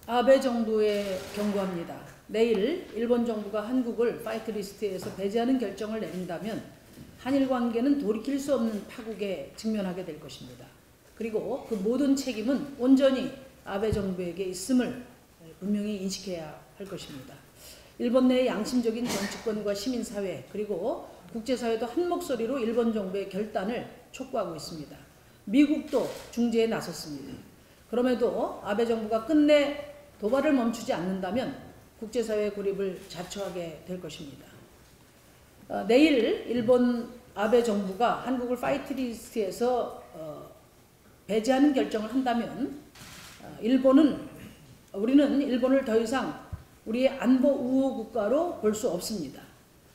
아베 정부에 경고합니다. 내일 일본 정부가 한국을 파이트 리스트에서 배제하는 결정을 내린다면 한일 관계는 돌이킬 수 없는 파국에 직면하게 될 것입니다. 그리고 그 모든 책임은 온전히 아베 정부에게 있음을 분명히 인식해야 할 것입니다. 일본 내의 양심적인 정치권과 시민사회 그리고 국제사회도 한 목소리로 일본 정부의 결단을 촉구하고 있습니다. 미국도 중재에 나섰습니다. 그럼에도 아베 정부가 끝내 도발을 멈추지 않는다면 국제사회의 고립을 자초하게 될 것입니다. 내일 일본 아베 정부가 한국을 파이트 리스트에서 배제하는 결정을 한다면 우리는 일본을 더 이상 우리의 안보 우호 국가로 볼 수 없습니다.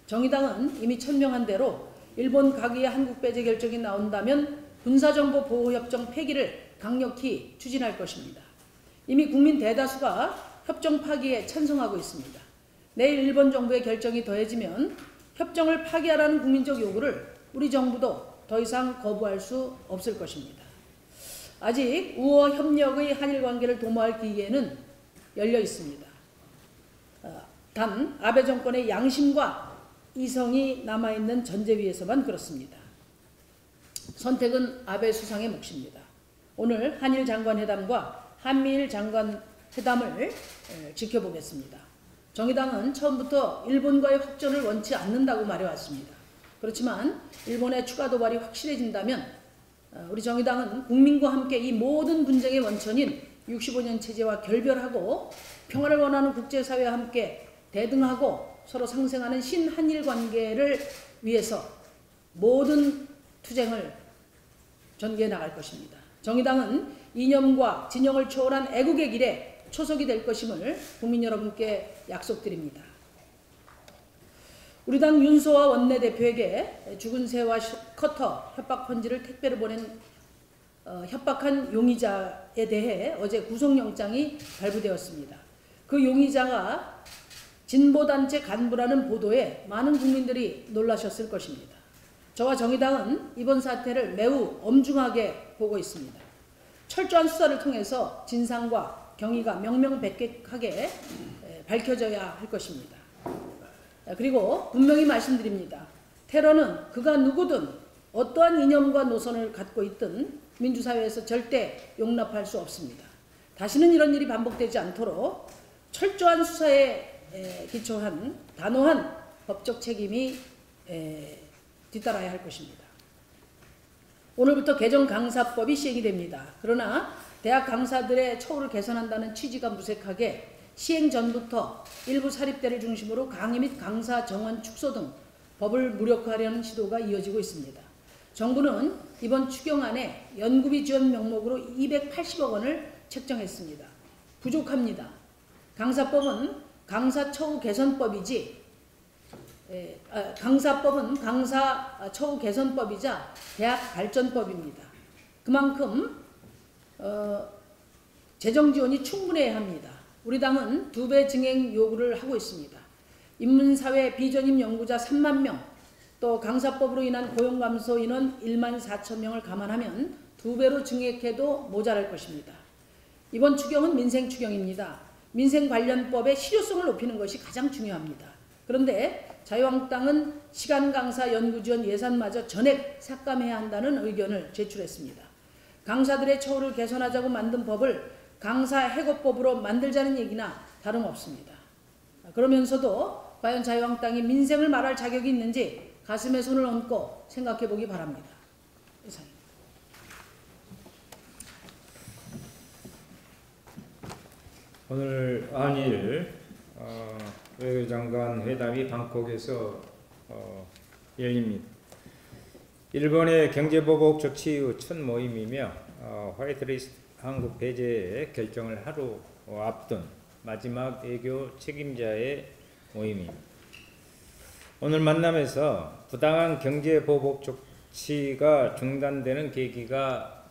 정의당은 이미 천명한 대로 일본 가기의 한국 배제 결정이 나온다면 군사정보 보호협정 폐기를 강력히 추진할 것입니다. 이미 국민 대다수가 협정 파기에 찬성하고 있습니다. 내일 일본 정부의 결정이 더해지면 협정을 파기하라는 국민적 요구를 우리 정부도 더 이상 거부할 수 없을 것입니다. 아직 우호 협력의 한일 관계를 도모할 기회는 열려 있습니다. 단 아베 정권의 양심과 이성이 남아있는 전제위에서만 그렇습니다. 선택은 아베 수상의 몫입니다. 오늘 한일 장관회담과 한미일 장관회담을 지켜보겠습니다. 정의당은 처음부터 일본과의 확전을 원치 않는다고 말해왔습니다. 그렇지만 일본의 추가 도발이 확실해진다면 우리 정의당은 국민과 함께 이 모든 분쟁의 원천인 65년 체제와 결별하고 평화를 원하는 국제사회와 함께 대등하고 서로 상생하는 신한일 관계를 위해서 모든 투쟁을 전개해 나갈 것입니다. 정의당은 이념과 진영을 초월한 애국의 길에 초석이 될 것임을 국민 여러분께 약속드립니다. 우리 당 윤소아 원내대표에게 죽은 새와 커터 협박 편지를 택배로 보낸 협박한 용의자에 대해 어제 구속영장이 발부되었습니다. 그 용의자가 진보단체 간부라는 보도에 많은 국민들이 놀라셨을 것입니다. 저와 정의당은 이번 사태를 매우 엄중하게 보고 있습니다. 철저한 수사를 통해서 진상과 경위가 명명백백하게 밝혀져야 할 것입니다. 그리고 분명히 말씀드립니다. 테러는 그가 누구든 어떠한 이념과 노선을 갖고 있든 민주사회에서 절대 용납할 수 없습니다. 다시는 이런 일이 반복되지 않도록 철저한 수사에 기초한 단호한 법적 책임이 뒤따라야 할 것입니다. 오늘부터 개정 강사법이 시행이 됩니다. 그러나 대학 강사들의 처우를 개선한다는 취지가 무색하게 시행 전부터 일부 사립대를 중심으로 강의 및 강사 정원 축소 등 법을 무력화하려는 시도가 이어지고 있습니다. 정부는 이번 추경안에 연구비 지원 명목으로 280억 원을 책정했습니다. 부족합니다. 강사법은 강사 처우 개선법이지 강사법은 강사 처우 개선법이자 대학 발전법입니다. 그만큼 재정 지원이 충분해야 합니다. 우리 당은 2배 증액 요구를 하고 있습니다. 인문사회 비전임 연구자 3만 명, 또 강사법으로 인한 고용 감소 인원 1만 4천 명을 감안하면 2배로 증액해도 모자랄 것입니다. 이번 추경은 민생 추경입니다. 민생 관련법의 실효성을 높이는 것이 가장 중요합니다. 그런데 자유한국당은 시간 강사 연구 지원 예산마저 전액 삭감해야 한다는 의견을 제출했습니다. 강사들의 처우를 개선하자고 만든 법을 강사 해고법으로 만들자는 얘기나 다름없습니다. 그러면서도 과연 자유한국당이 민생을 말할 자격이 있는지 가슴에 손을 얹고 생각해 보기 바랍니다. 이상입니다. 오늘 한일 외교장관 회담이 방콕에서 열립니다. 일본의 경제보복 조치 후 첫 모임이며 화이트리스트 한국 배제 결정을 하루 앞둔 마지막 외교 책임자의 모임입니다. 오늘 만남에서 부당한 경제보복 조치가 중단되는 계기가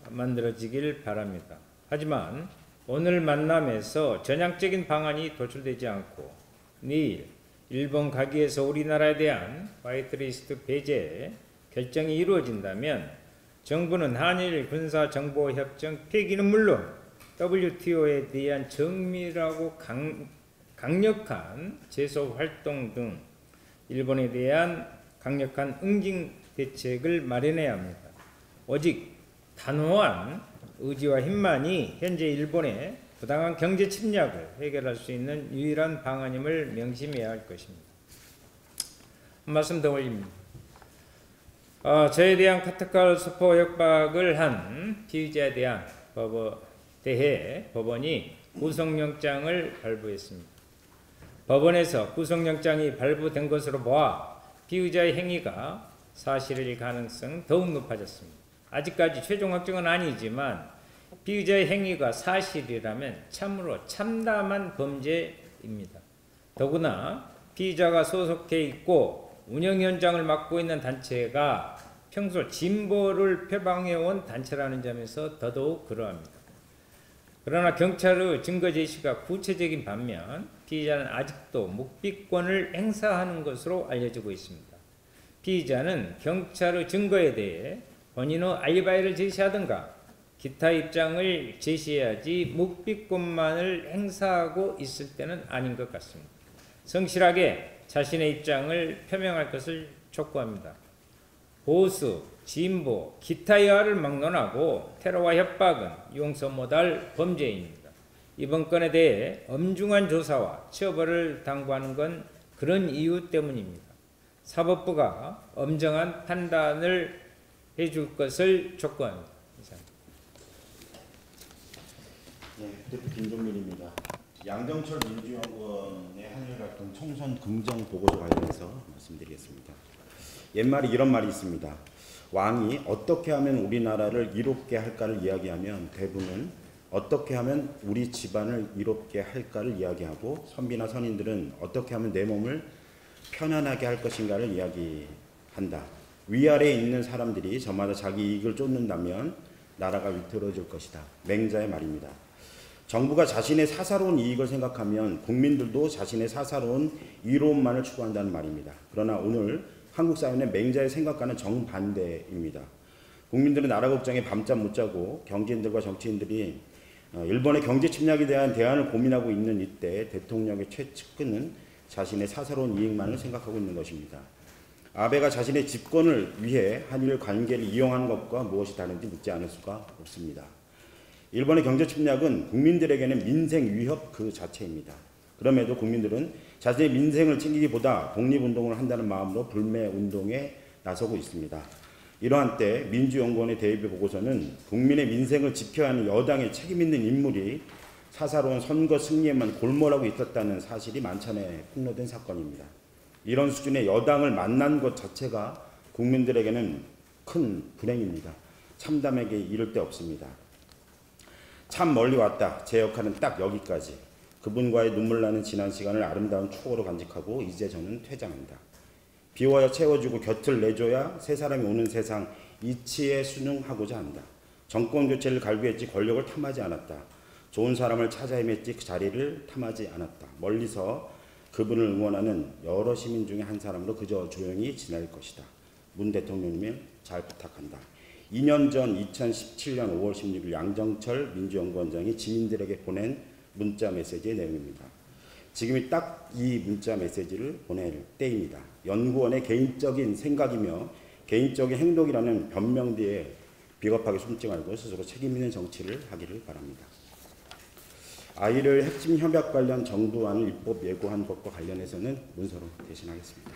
만들어지길 바랍니다. 하지만 오늘 만남에서 전향적인 방안이 도출되지 않고 내일 일본 가기에서 우리나라에 대한 화이트리스트 배제 결정이 이루어진다면 정부는 한일 군사정보협정 폐기는 물론 WTO에 대한 정밀하고 강력한 제소 활동 등 일본에 대한 강력한 응징 대책을 마련해야 합니다. 오직 단호한 의지와 힘만이 현재 일본의 부당한 경제 침략을 해결할 수 있는 유일한 방안임을 명심해야 할 것입니다. 한 말씀 더 올립니다. 저에 대한 카타칼 수포 협박을 한 피의자에 대해 법원이 구속영장을 발부했습니다. 법원에서 구속영장이 발부된 것으로 보아 피의자의 행위가 사실일 가능성 더욱 높아졌습니다. 아직까지 최종 확정은 아니지만 피의자의 행위가 사실이라면 참으로 참담한 범죄입니다. 더구나 피의자가 소속해 있고 운영 현장을 맡고 있는 단체가 평소 진보를 표방해온 단체라는 점에서 더더욱 그러합니다. 그러나 경찰의 증거 제시가 구체적인 반면 피의자는 아직도 묵비권을 행사하는 것으로 알려지고 있습니다. 피의자는 경찰의 증거에 대해 본인의 알리바이를 제시하든가 기타 입장을 제시해야지 묵비권만을 행사하고 있을 때는 아닌 것 같습니다. 성실하게 자신의 입장을 표명할 것을 촉구합니다. 보수, 진보, 기타 여하를 막론하고 테러와 협박은 용서 못할 범죄입니다. 이번 건에 대해 엄중한 조사와 처벌을 당부하는 건 그런 이유 때문입니다. 사법부가 엄정한 판단을 해줄 것을 촉구합니다. 네, 대표 김종민입니다. 양정철 민주연구원의 한일활동 총선 긍정 보고서 관련해서 말씀드리겠습니다. 옛말에 이런 말이 있습니다. 왕이 어떻게 하면 우리나라를 이롭게 할까를 이야기하면 대부분은 어떻게 하면 우리 집안을 이롭게 할까를 이야기하고 선비나 선인들은 어떻게 하면 내 몸을 편안하게 할 것인가를 이야기한다. 위아래에 있는 사람들이 저마다 자기 이익을 쫓는다면 나라가 위태로워질 것이다. 맹자의 말입니다. 정부가 자신의 사사로운 이익을 생각하면 국민들도 자신의 사사로운 이로움만을 추구한다는 말입니다. 그러나 오늘 한국 사회는 맹자의 생각과는 정반대입니다. 국민들은 나라 걱정에 밤잠 못 자고 경제인들과 정치인들이 일본의 경제 침략에 대한 대안을 고민하고 있는 이때 대통령의 최측근은 자신의 사사로운 이익만을 생각하고 있는 것입니다. 아베가 자신의 집권을 위해 한일 관계를 이용하는 것과 무엇이 다른지 묻지 않을 수가 없습니다. 일본의 경제 침략은 국민들에게는 민생 위협 그 자체입니다. 그럼에도 국민들은 자신의 민생을 챙기기보다 독립운동을 한다는 마음으로 불매운동에 나서고 있습니다. 이러한 때 민주연구원의 대의비 보고서는 국민의 민생을 지켜야 하는 여당의 책임있는 인물이 사사로운 선거 승리에만 골몰하고 있었다는 사실이 만천에 폭로된 사건입니다. 이런 수준의 여당을 만난 것 자체가 국민들에게는 큰 불행입니다. 참담하게 이를 데 없습니다. 참 멀리 왔다. 제 역할은 딱 여기까지. 그분과의 눈물 나는 지난 시간을 아름다운 추억으로 간직하고 이제 저는 퇴장한다. 비워야 채워주고 곁을 내줘야 새 사람이 오는 세상 이치에 순응하고자 한다. 정권 교체를 갈구했지 권력을 탐하지 않았다. 좋은 사람을 찾아 헤맸지 그 자리를 탐하지 않았다. 멀리서 그분을 응원하는 여러 시민 중에 한 사람으로 그저 조용히 지낼 것이다. 문 대통령님을 잘 부탁한다. 2년 전 2017년 5월 16일 양정철 민주연구원장이 지민들에게 보낸 문자 메시지의 내용입니다. 지금이 딱 이 문자 메시지를 보낼 때입니다. 연구원의 개인적인 생각이며 개인적인 행동이라는 변명 뒤에 비겁하게 숨지 말고 스스로 책임있는 정치를 하기를 바랍니다. 아이를 핵심 협약 관련 정부안을 입법 예고한 것과 관련해서는 문서로 대신하겠습니다.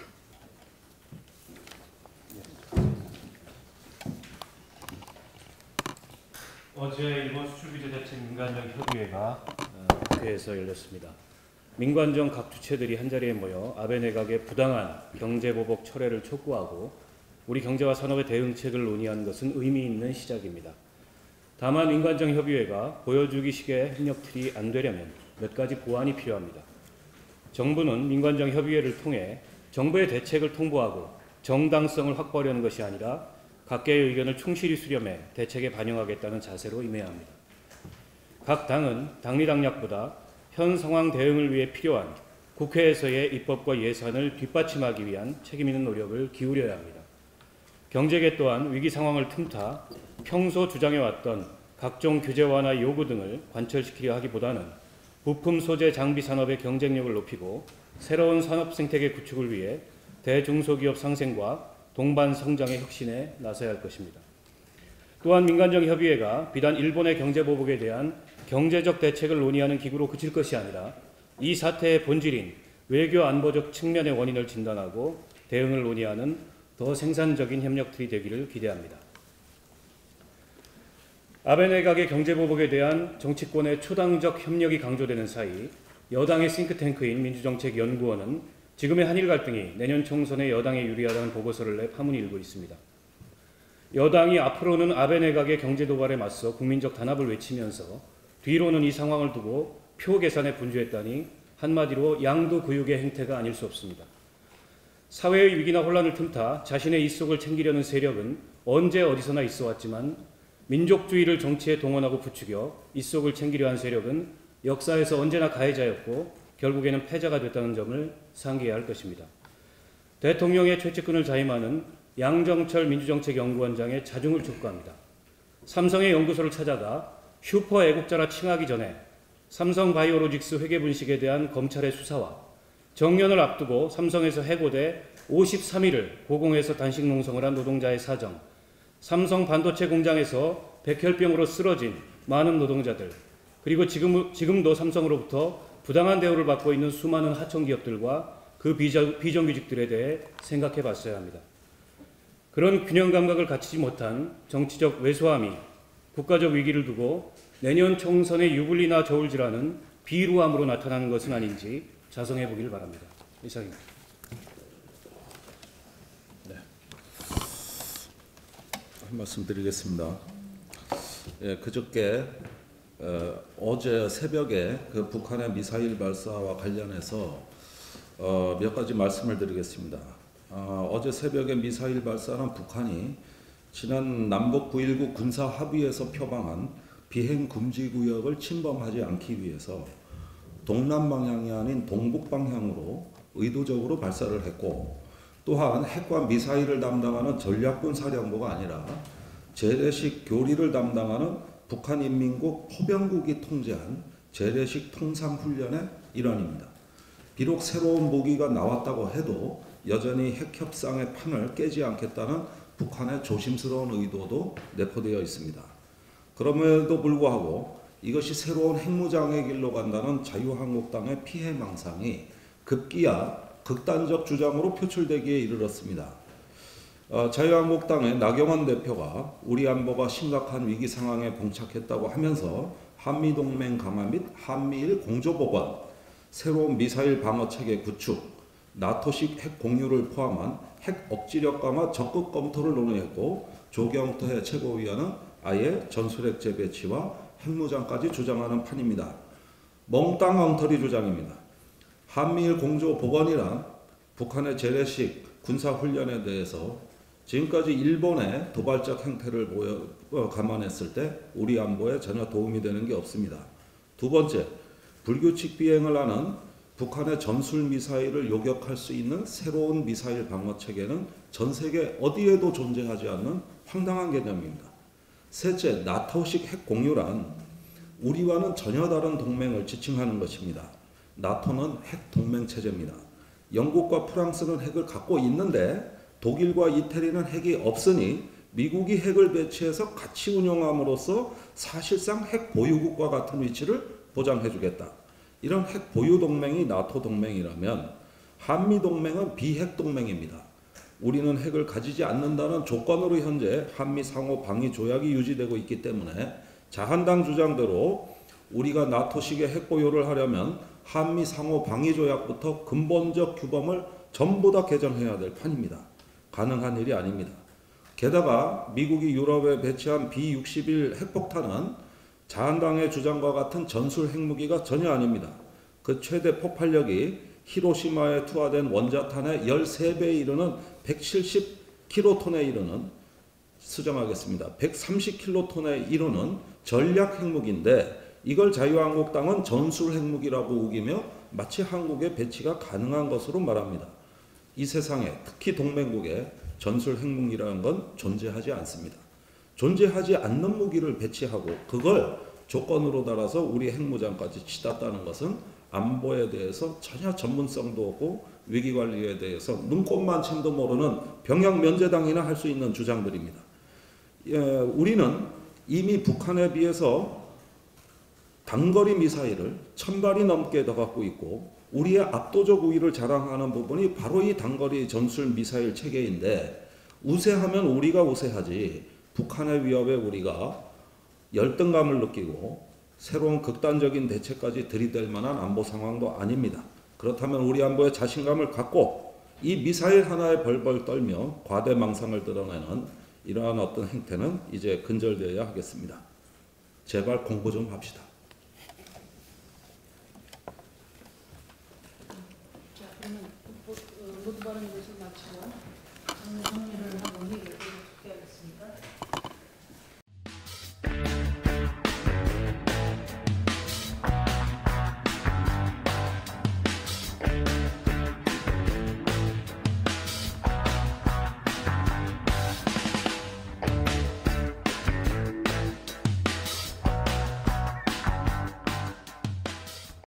어제 일본 수출규제 대책 민관정 협의회가 국회에서 열렸습니다. 민관정 각 주체들이 한자리에 모여 아베 내각의 부당한 경제보복 철회를 촉구하고 우리 경제와 산업의 대응책을 논의하는 것은 의미 있는 시작입니다. 다만 민관정 협의회가 보여주기식의 협력틀이 안 되려면 몇 가지 보완이 필요합니다. 정부는 민관정 협의회를 통해 정부의 대책을 통보하고 정당성을 확보하려는 것이 아니라 각계의 의견을 충실히 수렴해 대책에 반영하겠다는 자세로 임해야 합니다. 각 당은 당리당략보다 현 상황 대응을 위해 필요한 국회에서의 입법과 예산을 뒷받침하기 위한 책임있는 노력을 기울여야 합니다. 경제계 또한 위기 상황을 틈타 평소 주장해왔던 각종 규제 완화 요구 등을 관철시키려 하기보다는 부품 소재 장비 산업의 경쟁력을 높이고 새로운 산업 생태계 구축을 위해 대중소기업 상생과 동반 성장의 혁신에 나서야 할 것입니다. 또한 민간정 협의회가 비단 일본의 경제 보복에 대한 경제적 대책을 논의하는 기구로 그칠 것이 아니라 이 사태의 본질인 외교 안보적 측면의 원인을 진단하고 대응을 논의하는 더 생산적인 협력틀이 되기를 기대합니다. 아베 내각의 경제 보복에 대한 정치권의 초당적 협력이 강조되는 사이 여당의 싱크탱크인 민주정책연구원은 지금의 한일 갈등이 내년 총선에 여당에 유리하다는 보고서를 내 파문이 일고 있습니다. 여당이 앞으로는 아베 내각의 경제 도발에 맞서 국민적 단합을 외치면서 뒤로는 이 상황을 두고 표 계산에 분주했다니 한마디로 양도구육의 행태가 아닐 수 없습니다. 사회의 위기나 혼란을 틈타 자신의 이속을 챙기려는 세력은 언제 어디서나 있어 왔지만 민족주의를 정치에 동원하고 부추겨 이속을 챙기려 한 세력은 역사에서 언제나 가해자였고 결국에는 패자가 됐다는 점을 상기해야 할 것입니다. 대통령의 최측근을 자임하는 양정철 민주정책연구원장의 자중을 촉구합니다. 삼성의 연구소를 찾아가 슈퍼 애국자라 칭하기 전에 삼성바이오로직스 회계 분식에 대한 검찰의 수사와 정년을 앞두고 삼성에서 해고돼 53일을 고공해서 단식 농성을 한 노동자의 사정, 삼성 반도체 공장에서 백혈병으로 쓰러진 많은 노동자들, 그리고 지금도 삼성으로부터 부당한 대우를 받고 있는 수많은 하청기업들과 그 비정규직들에 대해 생각해 봤어야 합니다. 그런 균형 감각을 갖추지 못한 정치적 왜소함이 국가적 위기를 두고 내년 총선의 유불리나 저울질하는 비루함으로 나타나는 것은 아닌지 자성해 보기를 바랍니다. 이상입니다. 네. 한 말씀 드리겠습니다. 예, 그저께 어제 새벽에 그 북한의 미사일 발사와 관련해서 몇 가지 말씀을 드리겠습니다. 어제 새벽에 미사일 발사는 북한이 지난 남북 9.19 군사 합의에서 표방한 비행 금지 구역을 침범하지 않기 위해서 동남 방향이 아닌 동북 방향으로 의도적으로 발사를 했고, 또한 핵과 미사일을 담당하는 전략군 사령부가 아니라 재래식 교리를 담당하는 북한인민국 포병국이 통제한 재래식 통상훈련의 일환입니다. 비록 새로운 무기가 나왔다고 해도 여전히 핵협상의 판을 깨지 않겠다는 북한의 조심스러운 의도도 내포되어 있습니다. 그럼에도 불구하고 이것이 새로운 핵무장의 길로 간다는 자유한국당의 피해망상이 급기야 극단적 주장으로 표출되기에 이르렀습니다. 자유한국당의 나경원 대표가 우리 안보가 심각한 위기 상황에 봉착했다고 하면서 한미동맹 강화 및 한미일 공조보건, 새로운 미사일 방어체계 구축, 나토식 핵 공유를 포함한 핵 억지력 강화 적극 검토를 논의했고, 조경태 최고위원은 아예 전술핵 재배치와 핵무장까지 주장하는 판입니다. 몽땅 엉터리 주장입니다. 한미일 공조보건이란 북한의 재래식 군사훈련에 대해서 지금까지 일본의 도발적 행태를 감안했을 때 우리 안보에 전혀 도움이 되는 게 없습니다. 두 번째, 불규칙 비행을 하는 북한의 전술 미사일을 요격할 수 있는 새로운 미사일 방어 체계는 전 세계 어디에도 존재하지 않는 황당한 개념입니다. 셋째, 나토식 핵 공유란 우리와는 전혀 다른 동맹을 지칭하는 것입니다. 나토는 핵 동맹 체제입니다. 영국과 프랑스는 핵을 갖고 있는데 독일과 이태리는 핵이 없으니 미국이 핵을 배치해서 같이 운영함으로써 사실상 핵 보유국과 같은 위치를 보장해주겠다. 이런 핵 보유 동맹이 나토 동맹이라면 한미 동맹은 비핵 동맹입니다. 우리는 핵을 가지지 않는다는 조건으로 현재 한미 상호 방위 조약이 유지되고 있기 때문에 자한당 주장대로 우리가 나토식의 핵 보유를 하려면 한미 상호 방위 조약부터 근본적 규범을 전부 다 개정해야 될 판입니다. 가능한 일이 아닙니다. 게다가 미국이 유럽에 배치한 B-61 핵폭탄은 자한당의 주장과 같은 전술 핵무기가 전혀 아닙니다. 그 최대 폭발력이 히로시마에 투하된 원자탄의 13배에 이르는 170킬로톤에 이르는, 수정하겠습니다. 130킬로톤에 이르는 전략 핵무기인데 이걸 자유한국당은 전술 핵무기라고 우기며 마치 한국에 배치가 가능한 것으로 말합니다. 이 세상에 특히 동맹국에 전술 핵무기라는 건 존재하지 않습니다. 존재하지 않는 무기를 배치하고 그걸 조건으로 달아서 우리 핵무장까지 치닫다는 것은 안보에 대해서 전혀 전문성도 없고 위기관리에 대해서 눈꼽만 챔도 모르는 병역면제당이나 할 수 있는 주장들입니다. 우리는 이미 북한에 비해서 단거리 미사일을 1000발이 넘게 더 갖고 있고 우리의 압도적 우위를 자랑하는 부분이 바로 이 단거리 전술 미사일 체계인데 우세하면 우리가 우세하지 북한의 위협에 우리가 열등감을 느끼고 새로운 극단적인 대책까지 들이댈 만한 안보 상황도 아닙니다. 그렇다면 우리 안보에 자신감을 갖고 이 미사일 하나에 벌벌 떨며 과대망상을 드러내는 이러한 어떤 행태는 이제 근절되어야 하겠습니다. 제발 공부 좀 합시다. 자, 그러면 모두 발언 것을 마치고 정리를 하고 회의를